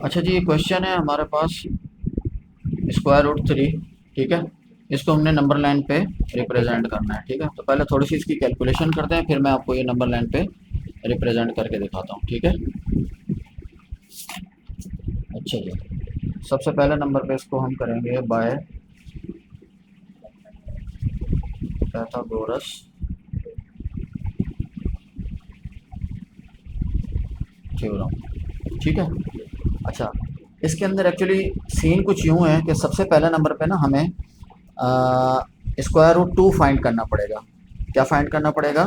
अच्छा जी, क्वेश्चन है हमारे पास स्क्वायर रूट थ्री। ठीक है, इसको हमने नंबर लाइन पे रिप्रेजेंट करना है। ठीक है, तो पहले थोड़ी सी इसकी कैलकुलेशन करते हैं, फिर मैं आपको ये नंबर लाइन पे रिप्रेजेंट करके दिखाता हूँ। ठीक है, अच्छा जी, सबसे पहले नंबर पे इसको हम करेंगे बाय पैथागोरस थ्योरम। ठीक है, अच्छा, इसके अंदर एक्चुअली सीन कुछ यूँ है कि सबसे पहले नंबर पे ना हमें स्क्वायर रूट टू फाइंड करना पड़ेगा। क्या फाइंड करना पड़ेगा?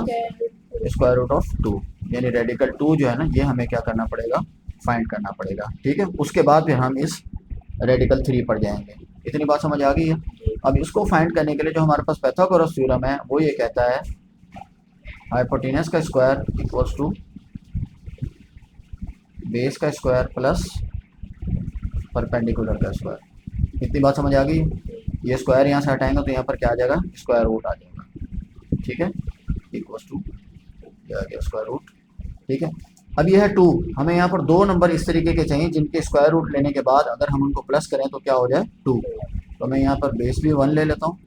स्क्वायर रूट ऑफ टू, यानी रेडिकल टू जो है ना, ये हमें क्या करना पड़ेगा? फाइंड करना पड़ेगा। ठीक है, उसके बाद फिर हम इस रेडिकल थ्री पर जाएंगे। इतनी बात समझ आ गई है? अब इसको फाइंड करने के लिए जो हमारे पास पैथागोरस थ्योरम है वो ये कहता है हाइपोटेनस का स्क्वायर इक्वल्स टू बेस का स्क्वायर प्लस परपेंडिकुलर का स्क्वायर। इतनी बात समझ आ गई? ये स्क्वायर यहाँ से हटाएंगे तो यहाँ पर क्या आ जाएगा? स्क्वायर रूट आ जाएगा। ठीक है, इक्वल्स टू आ गया स्क्वायर रूट। ठीक है, अब यह है टू। हमें यहाँ पर दो नंबर इस तरीके के चाहिए जिनके स्क्वायर रूट लेने के बाद अगर हम उनको प्लस करें तो क्या हो जाए? टू। तो मैं यहाँ पर बेस भी वन ले लेता हूँ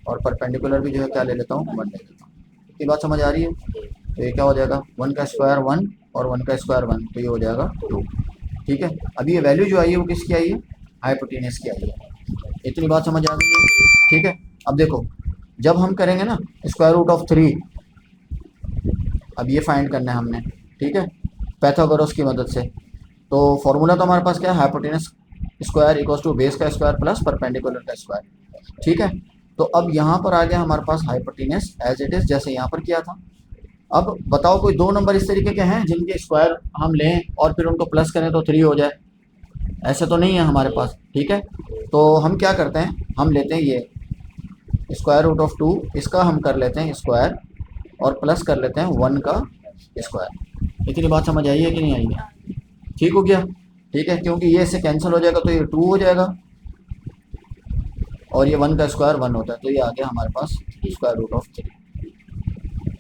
और परपेंडिकुलर भी जो है क्या ले लेता हूँ? वन ले लेता हूँ। इतनी बात समझ आ रही है? तो ये क्या हो जाएगा? वन का स्क्वायर वन और वन का स्क्वायर वन, तो ये हो जाएगा टू। ठीक है, अब ये वैल्यू जो आई है वो किसकी आई है? हाइपोटेनस की आई है। इतनी बात समझ आ गई है? ठीक है, अब देखो, जब हम करेंगे ना स्क्वायर रूट ऑफ थ्री, अब ये फाइंड करना है हमने। ठीक है, पैथागोरस की मदद से। तो फॉर्मूला तो हमारे पास क्या है? Hypotenuse square equals to base का स्क्वायर प्लस परपेंडिकुलर का स्क्वायर। ठीक है, तो अब यहाँ पर आ गया हमारे पास हाइपोटेनस एज इट इज, जैसे यहाँ पर किया था। अब बताओ कोई दो नंबर इस तरीके के हैं जिनके स्क्वायर हम लें और फिर उनको प्लस करें तो थ्री हो जाए? ऐसे तो नहीं है हमारे पास। ठीक है, तो हम क्या करते हैं, हम लेते हैं ये स्क्वायर रूट ऑफ टू, इसका हम कर लेते हैं स्क्वायर और प्लस कर लेते हैं वन का स्क्वायर। इतनी बात समझ आई है कि नहीं आई है? ठीक हो गया? ठीक है, क्योंकि ये इससे कैंसिल हो जाएगा तो ये टू हो जाएगा और ये वन का स्क्वायर वन होता है, तो ये आ गया हमारे पास स्क्वायर रूट ऑफ थ्री।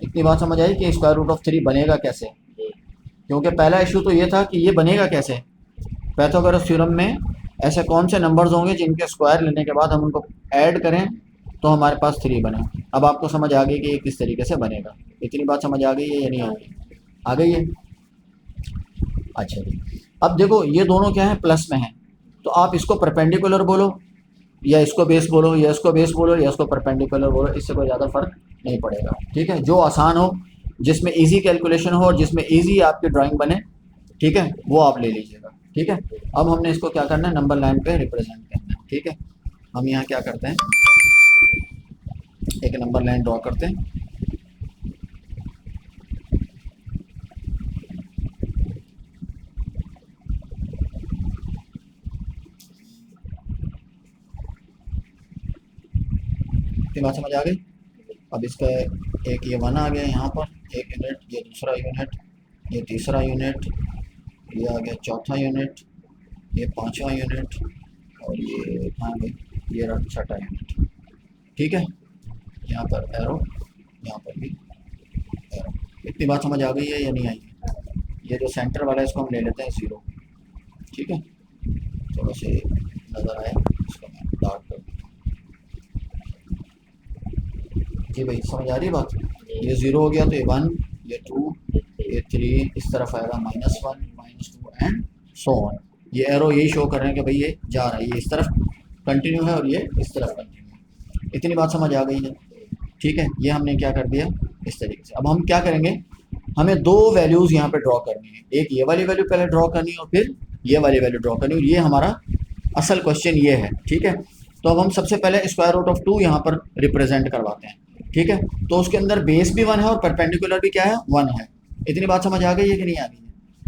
इतनी बात समझ आई कि स्क्वायर रूट ऑफ थ्री बनेगा कैसे? क्योंकि पहला इशू तो ये था कि ये बनेगा कैसे। पैथागोरस थ्योरम में ऐसे कौन से नंबर्स होंगे जिनके स्क्वायर लेने के बाद हम उनको ऐड करें तो हमारे पास थ्री बने। अब आपको समझ आ गई कि ये किस तरीके से बनेगा। इतनी बात समझ आ गई है या नहीं आ गई? आ गई है? अच्छा जी, अब देखो ये दोनों क्या है? प्लस में है, तो आप इसको परपेंडिकुलर बोलो या इसको बेस बोलो या इसको बेस बोलो या इसको परपेंडिकुलर बोलो, इससे कोई ज़्यादा फर्क नहीं पड़ेगा। ठीक है, जो आसान हो, जिसमें इजी कैलकुलेशन हो और जिसमें इजी आपकी ड्राइंग बने, ठीक है, वो आप ले लीजिएगा। ठीक है, अब हमने इसको क्या करना है? नंबर लाइन पे रिप्रेजेंट करना है। ठीक है, हम यहाँ क्या करते हैं, एक नंबर लाइन ड्रॉ करते हैं। इतनी बात समझ आ गई? अब इसका एक ये वन आ गया यहाँ पर, एक यूनिट, ये दूसरा यूनिट, ये तीसरा यूनिट, ये आ गया चौथा यूनिट, ये पांचवा यूनिट और ये कहाँ गई? ये रहा छठा यूनिट। ठीक है, यहाँ पर एरो, यहाँ पर भी एरो। इतनी बात समझ आ गई है या नहीं आई है? ये जो सेंटर वाला है इसको हम ले लेते हैं ज़ीरो। ठीक है, थोड़ा से नज़र आए इसको मैं डार्क कर देता हूँ। जी भाई, समझ आ रही है बात? ये ज़ीरो हो गया तो ये वन, ये टू, ये थ्री, इस तरफ आएगा minus one, minus two and so on. ये एरो यही शो कर रहे हैं कि भाई ये जा रहा है, ये इस तरफ कंटिन्यू है और ये इस तरफ कंटिन्यू है। इतनी बात समझ आ गई है? ठीक है, ये हमने क्या कर दिया इस तरीके से। अब हम क्या करेंगे, हमें दो वैल्यूज़ यहाँ पे ड्रॉ करनी है, एक ये वाली वैल्यू पहले ड्रॉ करनी है और फिर ये वाली वैल्यू ड्रॉ करनी है, और ये हमारा असल क्वेश्चन ये है। ठीक है, तो अब हम सबसे पहले स्क्वायर रूट ऑफ टू यहाँ पर रिप्रेजेंट करवाते हैं। ठीक है, तो उसके अंदर बेस भी वन है और परपेंडिकुलर भी क्या है? वन है। इतनी बात समझ आ गई है कि नहीं आ गई है?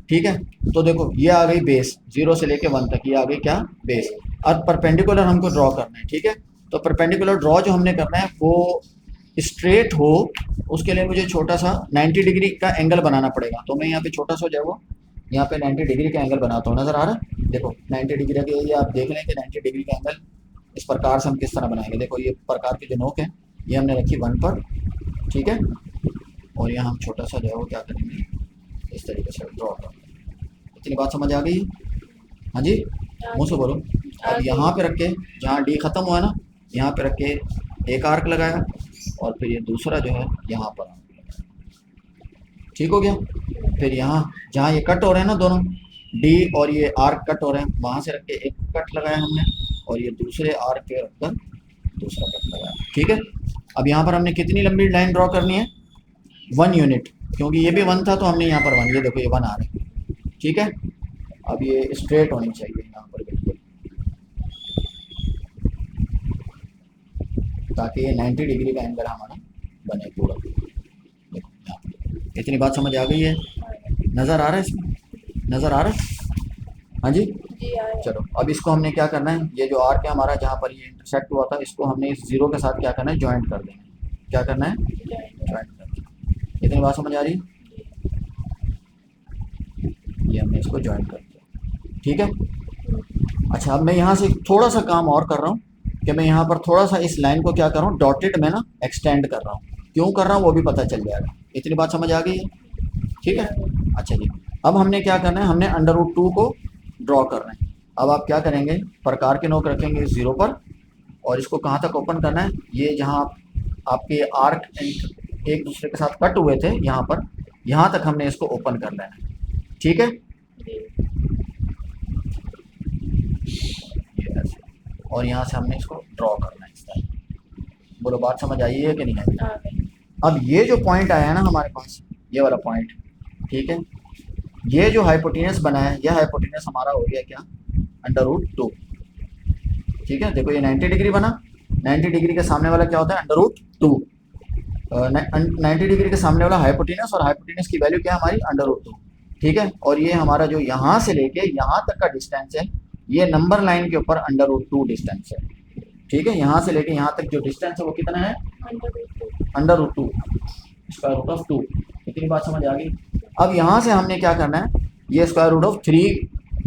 ठीक है, तो देखो ये आ गई बेस, जीरो से लेके वन तक, ये आ गई क्या? बेस। अब परपेंडिकुलर हमको ड्रॉ करना है। ठीक है, तो परपेंडिकुलर ड्रॉ जो हमने करना है वो स्ट्रेट हो, उसके लिए मुझे छोटा सा 90 डिग्री का एंगल बनाना पड़ेगा। तो मैं यहाँ पे छोटा सा जो है वो यहाँ पे 90 डिग्री का एंगल बनाता हूँ। नज़र आ रहा है? देखो 90 डिग्री का, ये आप देख लें कि 90 डिग्री का एंगल इस प्रकार से हम किस तरह बनाएंगे। देखो ये प्रकार की जो नोक है ये हमने रखी वन पर। ठीक है, और यहाँ हम छोटा सा जो है वो क्या करेंगे, इस तरीके से ड्रॉ करेंगे। इतनी बात समझ आ गई? हाँ जी, मुँह से बोलो। अब यहाँ पे रख के, जहाँ डी ख़त्म हुआ ना, यहाँ पे रख के एक आर्क लगाया और फिर ये दूसरा जो है यहाँ पर आर्क लगाया। ठीक हो गया। फिर यहाँ जहाँ ये कट हो रहे हैं ना दोनों, डी और ये आर्क कट हो रहे हैं, वहाँ से रख के एक कट लगाया हमने और ये दूसरे आर्क पे रखकर दूसरा कट लगाया। ठीक है। अब यहाँ पर हमने कितनी लंबी लाइन ड्रॉ करनी है? 1 यूनिट, क्योंकि ये भी 1 था तो हमने यहाँ पर 1, ये देखो ये 1 आ रहा है। ठीक है। अब ये स्ट्रेट होनी चाहिए यहाँ पर बिल्कुल, ताकि ये 90 डिग्री का एंगल हमारा बने पूरा। देखो यहाँ पर इतनी बात समझ आ गई है? नज़र आ रहा है इसमें? नज़र आ रहा है? हाँ जी। चलो अब इसको हमने क्या करना है, ये जो आर्क है हमारा जहाँ पर ये इंटरसेक्ट हुआ था, इसको हमने इस जीरो के साथ क्या करना है, ज्वाइंट कर देना है। क्या करना है? ज्वाइंट करना है। इतनी बात समझ आ रही? ये हमने इसको ज्वाइंट कर दिया। ठीक है। अच्छा, अब मैं यहाँ से थोड़ा सा काम और कर रहा हूँ कि मैं यहाँ पर थोड़ा सा इस लाइन को क्या कर रहा हूँ, डॉटेड में ना एक्सटेंड कर रहा हूँ। क्यों कर रहा हूँ वो भी पता चल जाएगा। इतनी बात समझ आ गई है? ठीक है। अच्छा जी, अब हमने क्या करना है, हमने √2 को ड्रॉ करना है। अब आप क्या करेंगे, प्रकार के नोक रखेंगे इस जीरो पर और इसको कहाँ तक ओपन करना है, ये जहाँ आपके आर्क एक दूसरे के साथ कट हुए थे यहाँ पर, यहाँ तक हमने इसको ओपन कर लेना है। ठीक है। ये ऐसे, और यहाँ से हमने इसको ड्रॉ करना है इस तरह। बोलो बात समझ आई है कि नहीं आई? अब ये जो पॉइंट आया है ना हमारे पास, ये वाला पॉइंट, ठीक है, ये जो हाइपोटेनस बना है, यह हाइपोटेनस हमारा हो गया क्या, √2। ठीक है। देखो ये 90 डिग्री बना, 90 डिग्री के सामने वाला क्या होता है, √2। 90 डिग्री के सामने वाला हाइपोटेनस, और हाइपोटेनस की वैल्यू क्या है हमारी, √2। ठीक है। और ये हमारा जो यहाँ से लेके यहाँ तक का डिस्टेंस है, ये नंबर लाइन के ऊपर √2 डिस्टेंस है। ठीक है। यहाँ से लेके यहाँ तक जो डिस्टेंस है वो कितना है, √2, √2। इतनी बात समझ आ गई? अब यहाँ से हमने क्या करना है, ये √3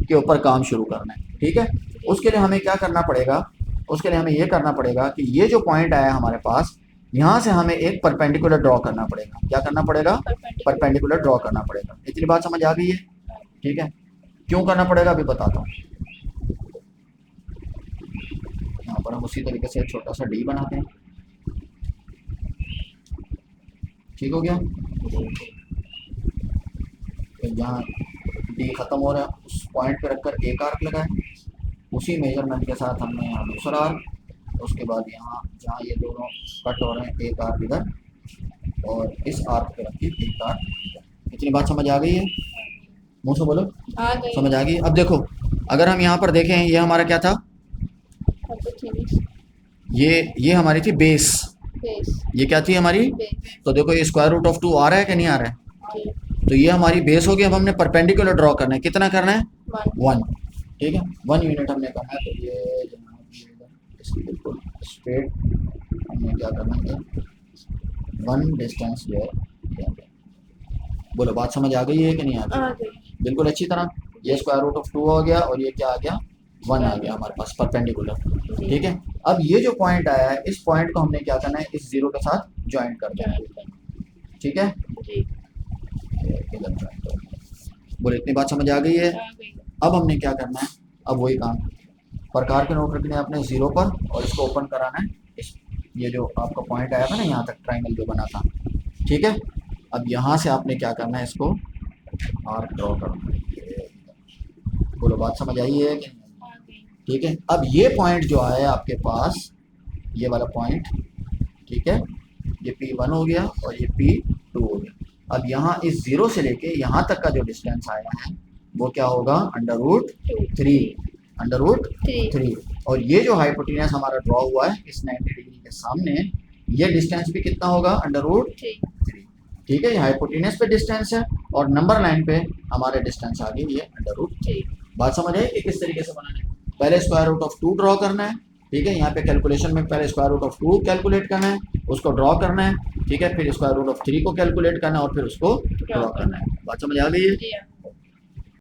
के ऊपर काम शुरू करना है। ठीक है। उसके लिए हमें क्या करना पड़ेगा, उसके लिए हमें ये करना पड़ेगा कि ये जो पॉइंट आया हमारे पास, यहाँ से हमें एक परपेंडिकुलर ड्रॉ करना पड़ेगा। क्या करना पड़ेगा, परपेंडिकुलर ड्रॉ करना पड़ेगा। इतनी बात समझ आ गई है? ठीक है। क्यों करना पड़ेगा अभी बताता हूँ। यहाँ पर हम उसी तरीके से छोटा सा डी बनाते हैं। ठीक हो गया। फिर जहाँ डी खत्म हो रहा है उस पॉइंट पे रखकर एक आर्क लगाए, उसी मेजरमेंट के साथ हमने यहाँ दूसरा आर्क, उसके बाद यहाँ जहाँ ये दोनों कट हो रहे हैं एक आर्क इधर, और इस आर्क पे रखिए एक आर्क इधर। इतनी बात समझ आ गई है? मुँह से बोलो। समझ आ गई? अब देखो अगर हम यहाँ पर देखें, ये हमारा क्या था, ये हमारी थी बेस। ये क्या थी हमारी? तो देखो ये √2 आ रहा है कि नहीं आ रहा है? तो ये हमारी बेस होगी। अब हमने परपेंडिकुलर ड्रॉ करना है। कितना करना है? 1। ठीक है। 1 यूनिट हमने करना है। तो ये जनाब इसकी बिल्कुल स्ट्रेट हमने क्या करना है, 1 डिस्टेंस जो है। बोलो बात समझ आ गई है कि नहीं आ गई? बिल्कुल अच्छी तरह। ये √2 हो गया और ये क्या आ गया, 1 आ गया हमारे पास परपेंडिकुलर। ठीक है। अब ये जो पॉइंट आया है, इस पॉइंट को हमने क्या करना है, इस जीरो के साथ ज्वाइंट कर देना है। ठीक है। बोले इतनी बात समझ आ गई है? अब हमने क्या करना है, अब वही काम, प्रकार के नोट रखने अपने जीरो पर और इसको ओपन कराना है। इस ये जो आपका पॉइंट आया था ना यहाँ तक, ट्राइंगल जो बना था। ठीक है। अब यहाँ से आपने क्या करना है, इसको आर्क ड्रॉ करना है। बोलो बात समझ आई है कि? ठीक है। अब ये पॉइंट जो आया आपके पास, ये वाला पॉइंट, ठीक है, ये P1 हो गया और ये P2 हो गया। अब यहाँ इस जीरो से लेके यहाँ तक का जो डिस्टेंस आया है वो क्या होगा, √3। और ये जो हाइपोटेनस हमारा ड्रॉ हुआ है इस 90 डिग्री के सामने, ये डिस्टेंस भी कितना होगा, √3। ठीक है। ये हाइपोटेनस पे डिस्टेंस है और नंबर लाइन पे हमारे डिस्टेंस आ गई ये √3। बात समझ आई कि किस तरीके से बनाना है? पहले √2 ड्रॉ करना है। ठीक है। यहाँ पे कैलकुलेशन में पहले √2 कैलकुलेट करना है, उसको ड्रॉ करना है। ठीक है। फिर √3 को कैलकुलेट करना है और फिर उसको ड्रॉ करना है। बात समझ आ गई है?